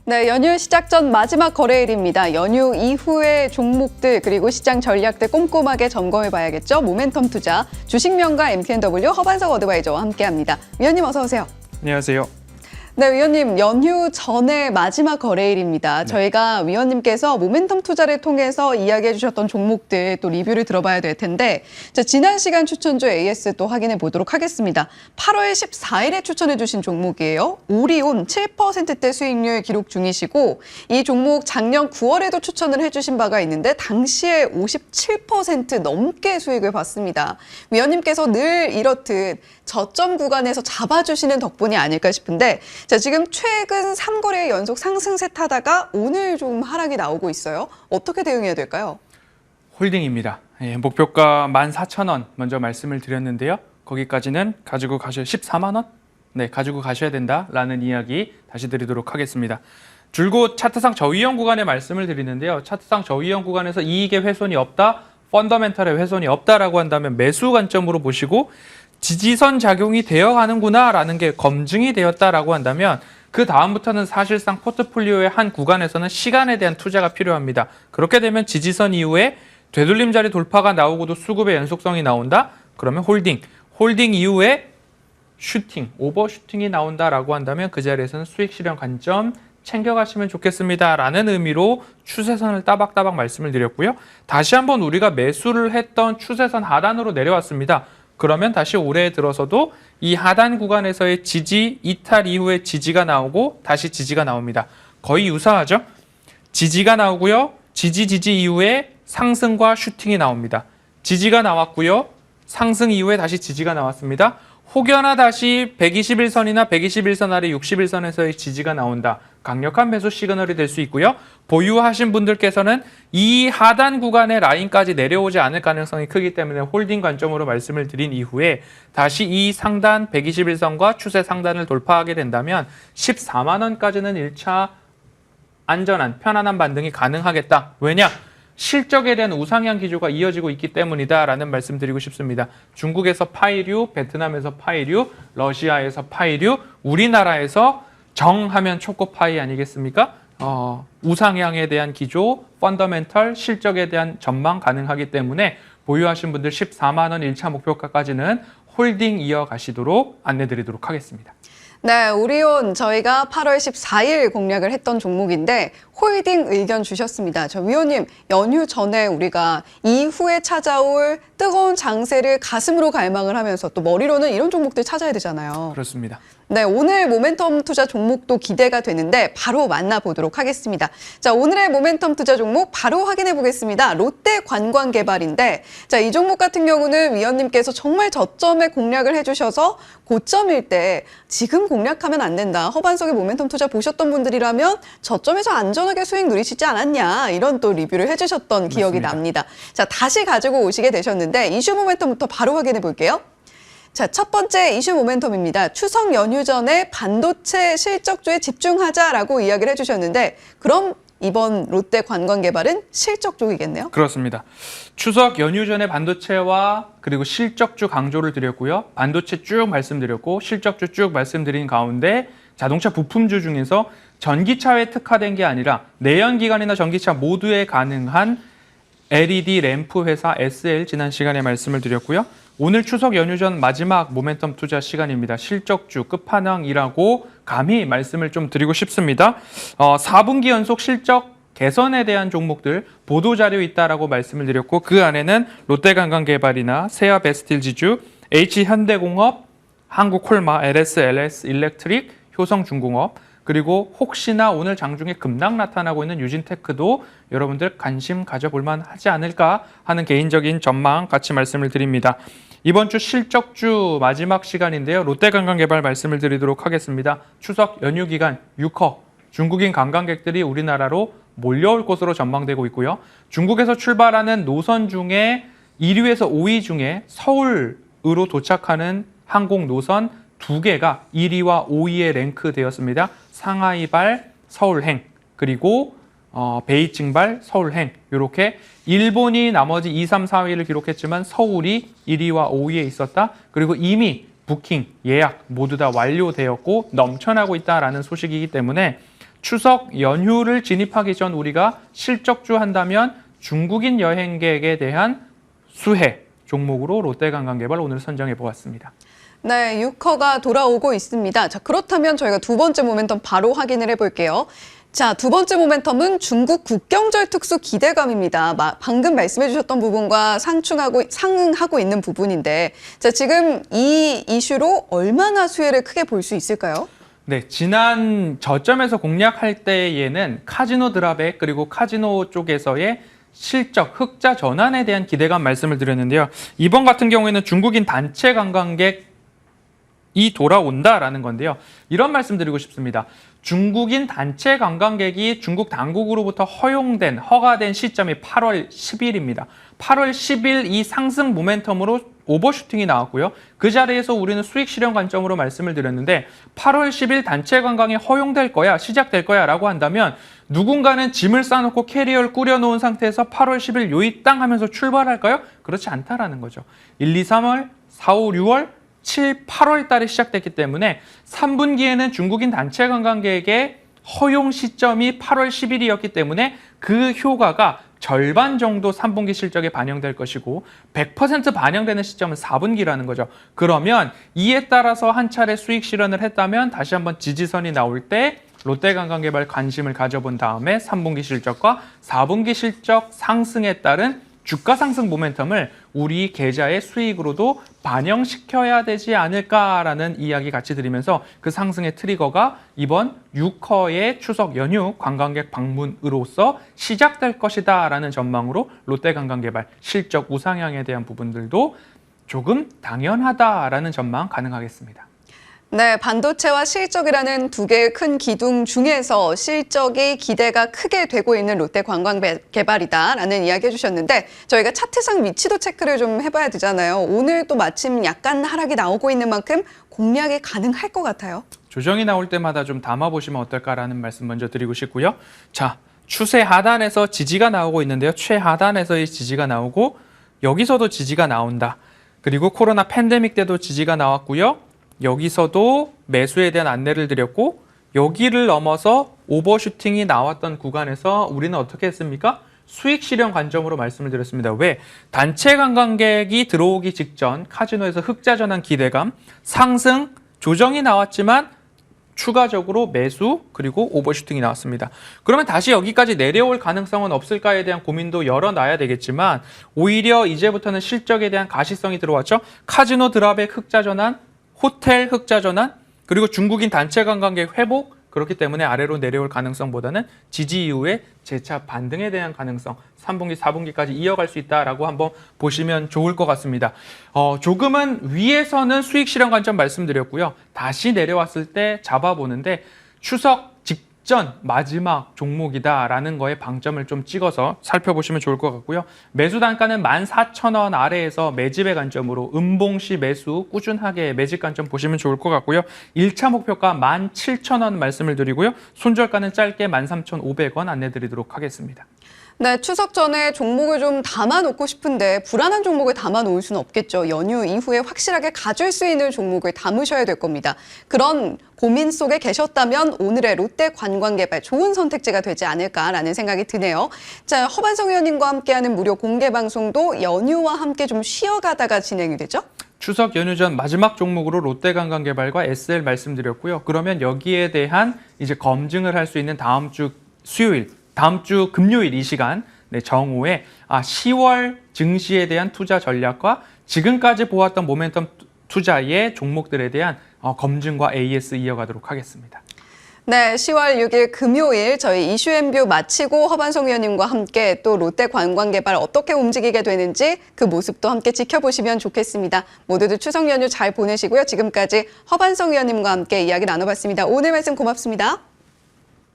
네, 연휴 시작 전 마지막 거래일입니다. 연휴 이후의 종목들 그리고 시장 전략들 꼼꼼하게 점검해 봐야겠죠. 모멘텀 투자 주식명가 MTNW 허반석 어드바이저와 함께합니다. 위원님 어서 오세요. 안녕하세요. 네, 위원님 연휴 전에 마지막 거래일입니다. 저희가 위원님께서 모멘텀 투자를 통해서 이야기해 주셨던 종목들 또 리뷰를 들어봐야 될 텐데 자, 지난 시간 추천주 AS 또 확인해 보도록 하겠습니다. 8월 14일에 추천해 주신 종목이에요. 오리온 7%대 수익률 기록 중이시고 이 종목 작년 9월에도 추천을 해주신 바가 있는데 당시에 57% 넘게 수익을 봤습니다. 위원님께서 늘 이렇듯 저점 구간에서 잡아주시는 덕분이 아닐까 싶은데 자, 지금 최근 3거래 연속 상승세 타다가 오늘 좀 하락이 나오고 있어요. 어떻게 대응해야 될까요? 홀딩입니다. 예, 목표가 14,000원 먼저 말씀을 드렸는데요. 거기까지는 가지고 가셔야 14만 원? 네, 가지고 가셔야 된다라는 이야기 다시 드리도록 하겠습니다. 줄곧 차트상 저위험 구간에 말씀을 드리는데요. 차트상 저위험 구간에서 이익의 훼손이 없다, 펀더멘털의 훼손이 없다라고 한다면 매수 관점으로 보시고 지지선 작용이 되어가는구나라는 게 검증이 되었다라고 한다면 그 다음부터는 사실상 포트폴리오의 한 구간에서는 시간에 대한 투자가 필요합니다. 그렇게 되면 지지선 이후에 되돌림자리 돌파가 나오고도 수급의 연속성이 나온다? 그러면 홀딩 이후에 슈팅, 오버슈팅이 나온다라고 한다면 그 자리에서는 수익 실현 관점 챙겨가시면 좋겠습니다라는 의미로 추세선을 따박따박 말씀을 드렸고요. 다시 한번 우리가 매수를 했던 추세선 하단으로 내려왔습니다. 그러면 다시 올해 들어서도 이 하단 구간에서의 지지, 이탈 이후에 지지가 나오고 다시 지지가 나옵니다. 거의 유사하죠? 지지가 나오고요. 지지 이후에 상승과 슈팅이 나옵니다. 지지가 나왔고요. 상승 이후에 다시 지지가 나왔습니다. 혹여나 다시 121선이나 121선 아래 61선에서의 지지가 나온다. 강력한 매수 시그널이 될 수 있고요. 보유하신 분들께서는 이 하단 구간의 라인까지 내려오지 않을 가능성이 크기 때문에 홀딩 관점으로 말씀을 드린 이후에 다시 이 상단 121선과 추세 상단을 돌파하게 된다면 14만 원까지는 1차 안전한 편안한 반등이 가능하겠다. 왜냐? 실적에 대한 우상향 기조가 이어지고 있기 때문이다라는 말씀 드리고 싶습니다. 중국에서 파이류, 베트남에서 파이류, 러시아에서 파이류, 우리나라에서 정하면 초코파이 아니겠습니까? 우상향에 대한 기조, 펀더멘털, 실적에 대한 전망 가능하기 때문에 보유하신 분들 14만 원 1차 목표가까지는 홀딩 이어가시도록 안내드리도록 하겠습니다. 네, 오리온 저희가 8월 14일 공략을 했던 종목인데 홀딩 의견 주셨습니다. 저 위원님, 연휴 전에 우리가 이후에 찾아올 뜨거운 장세를 가슴으로 갈망을 하면서 또 머리로는 이런 종목들 찾아야 되잖아요. 그렇습니다. 네, 오늘 모멘텀 투자 종목도 기대가 되는데 바로 만나보도록 하겠습니다. 자, 오늘의 모멘텀 투자 종목 바로 확인해 보겠습니다. 롯데관광개발인데 자, 이 종목 같은 경우는 위원님께서 정말 저점에 공략을 해주셔서 고점일 때 지금 공략하면 안 된다. 허반석의 모멘텀 투자 보셨던 분들이라면 저점에서 안전하게 수익 누리시지 않았냐. 이런 또 리뷰를 해주셨던 기억이 납니다. 자, 다시 가지고 오시게 되셨는데 이슈 모멘텀부터 바로 확인해 볼게요. 자, 첫 번째 이슈 모멘텀입니다. 추석 연휴 전에 반도체 실적주에 집중하자라고 이야기를 해주셨는데 그럼 이번 롯데관광개발은 실적 쪽이겠네요? 그렇습니다. 추석 연휴 전에 반도체와 그리고 실적주 강조를 드렸고요. 반도체 쭉 말씀드렸고 실적주 쭉 말씀드린 가운데 자동차 부품주 중에서 전기차에 특화된 게 아니라 내연기관이나 전기차 모두에 가능한 LED 램프 회사 SL 지난 시간에 말씀을 드렸고요. 오늘 추석 연휴 전 마지막 모멘텀 투자 시간입니다. 실적주 끝판왕이라고 감히 말씀을 좀 드리고 싶습니다. 4분기 연속 실적 개선에 대한 종목들 보도자료 있다라고 말씀을 드렸고 그 안에는 롯데관광개발이나 세아베스틸지주, H현대공업, 한국콜마, LS, LS 일렉트릭, 효성중공업 그리고 혹시나 오늘 장중에 급락 나타나고 있는 유진테크도 여러분들 관심 가져볼만 하지 않을까 하는 개인적인 전망 같이 말씀을 드립니다. 이번 주 실적주 마지막 시간인데요. 롯데관광개발 말씀을 드리도록 하겠습니다. 추석 연휴 기간 6호 중국인 관광객들이 우리나라로 몰려올 것으로 전망되고 있고요. 중국에서 출발하는 노선 중에 1위에서 5위 중에 서울으로 도착하는 항공 노선 2개가 1위와 5위에 랭크되었습니다. 상하이발 서울행 그리고 베이징발 서울행 이렇게 일본이 나머지 2, 3, 4위를 기록했지만 서울이 1위와 5위에 있었다. 그리고 이미 부킹, 예약 모두 다 완료되었고 넘쳐나고 있다라는 소식이기 때문에 추석 연휴를 진입하기 전 우리가 실적주 한다면 중국인 여행객에 대한 수혜 종목으로 롯데관광개발 오늘 선정해 보았습니다. 네, 유커가 돌아오고 있습니다. 자, 그렇다면 저희가 두 번째 모멘텀 바로 확인을 해볼게요. 자, 두 번째 모멘텀은 중국 국경절 특수 기대감입니다. 방금 말씀해 주셨던 부분과 상응하고 있는 부분인데, 자, 지금 이 이슈로 얼마나 수혜를 크게 볼 수 있을까요? 네, 지난 저점에서 공략할 때에는 카지노 드랍액 그리고 카지노 쪽에서의 실적, 흑자 전환에 대한 기대감 말씀을 드렸는데요. 이번 같은 경우에는 중국인 단체 관광객이 돌아온다라는 건데요. 이런 말씀 드리고 싶습니다. 중국인 단체 관광객이 중국 당국으로부터 허가된 시점이 8월 10일입니다. 8월 10일 이 상승 모멘텀으로 오버슈팅이 나왔고요. 그 자리에서 우리는 수익 실현 관점으로 말씀을 드렸는데 8월 10일 단체 관광이 허용될 거야, 시작될 거야 라고 한다면 누군가는 짐을 싸놓고 캐리어를 꾸려놓은 상태에서 8월 10일 요이 땅 하면서 출발할까요? 그렇지 않다라는 거죠. 1, 2, 3월, 4, 5, 6월, 7, 8월 달에 시작됐기 때문에 3분기에는 중국인 단체 관광객의 허용 시점이 8월 10일이었기 때문에 그 효과가 절반 정도 3분기 실적에 반영될 것이고 100% 반영되는 시점은 4분기라는 거죠. 그러면 이에 따라서 한 차례 수익 실현을 했다면 다시 한번 지지선이 나올 때 롯데관광개발 관심을 가져본 다음에 3분기 실적과 4분기 실적 상승에 따른 주가 상승 모멘텀을 우리 계좌의 수익으로도 반영시켜야 되지 않을까라는 이야기 같이 드리면서 그 상승의 트리거가 이번 유커의 추석 연휴 관광객 방문으로서 시작될 것이다라는 전망으로 롯데관광개발 실적 우상향에 대한 부분들도 조금 당연하다라는 전망 가능하겠습니다. 네, 반도체와 실적이라는 두 개의 큰 기둥 중에서 실적이 기대가 크게 되고 있는 롯데관광개발이다라는 이야기 해주셨는데 저희가 차트상 위치도 체크를 좀 해봐야 되잖아요. 오늘 또 마침 약간 하락이 나오고 있는 만큼 공략이 가능할 것 같아요. 조정이 나올 때마다 좀 담아보시면 어떨까라는 말씀 먼저 드리고 싶고요. 자, 추세 하단에서 지지가 나오고 있는데요. 최하단에서의 지지가 나오고 여기서도 지지가 나온다. 그리고 코로나 팬데믹 때도 지지가 나왔고요. 여기서도 매수에 대한 안내를 드렸고 여기를 넘어서 오버슈팅이 나왔던 구간에서 우리는 어떻게 했습니까? 수익 실현 관점으로 말씀을 드렸습니다. 왜? 단체 관광객이 들어오기 직전 카지노에서 흑자 전환 기대감, 상승, 조정이 나왔지만 추가적으로 매수 그리고 오버슈팅이 나왔습니다. 그러면 다시 여기까지 내려올 가능성은 없을까에 대한 고민도 열어놔야 되겠지만 오히려 이제부터는 실적에 대한 가시성이 들어왔죠. 카지노 드랍의 흑자 전환, 호텔 흑자 전환, 그리고 중국인 단체 관광객 회복, 그렇기 때문에 아래로 내려올 가능성보다는 지지 이후에 재차 반등에 대한 가능성 3분기, 4분기까지 이어갈 수 있다라고 한번 보시면 좋을 것 같습니다. 조금은 위에서는 수익 실현 관점 말씀드렸고요. 다시 내려왔을 때 잡아보는데 추석 직전 마지막 종목이다라는 거에 방점을 좀 찍어서 살펴보시면 좋을 것 같고요. 매수 단가는 14,000원 아래에서 매집의 관점으로 음봉시 매수 꾸준하게 매집 관점 보시면 좋을 것 같고요. 1차 목표가 17,000원 말씀을 드리고요. 손절가는 짧게 13,500원 안내드리도록 하겠습니다. 네, 추석 전에 종목을 좀 담아놓고 싶은데 불안한 종목을 담아놓을 수는 없겠죠. 연휴 이후에 확실하게 가질 수 있는 종목을 담으셔야 될 겁니다. 그런 고민 속에 계셨다면 오늘의 롯데관광개발 좋은 선택지가 되지 않을까라는 생각이 드네요. 자, 허반성 의원님과 함께하는 무료 공개 방송도 연휴와 함께 좀 쉬어가다가 진행이 되죠? 추석 연휴 전 마지막 종목으로 롯데관광개발과 SL 말씀드렸고요. 그러면 여기에 대한 이제 검증을 할 수 있는 다음 주 수요일, 다음 주 금요일 이 시간 정오에 10월 증시에 대한 투자 전략과 지금까지 보았던 모멘텀 투자의 종목들에 대한 검증과 AS 이어가도록 하겠습니다. 네, 10월 6일 금요일 저희 이슈앤뷰 마치고 허반성 의원님과 함께 또 롯데관광개발 어떻게 움직이게 되는지 그 모습도 함께 지켜보시면 좋겠습니다. 모두들 추석 연휴 잘 보내시고요. 지금까지 허반성 의원님과 함께 이야기 나눠봤습니다. 오늘 말씀 고맙습니다.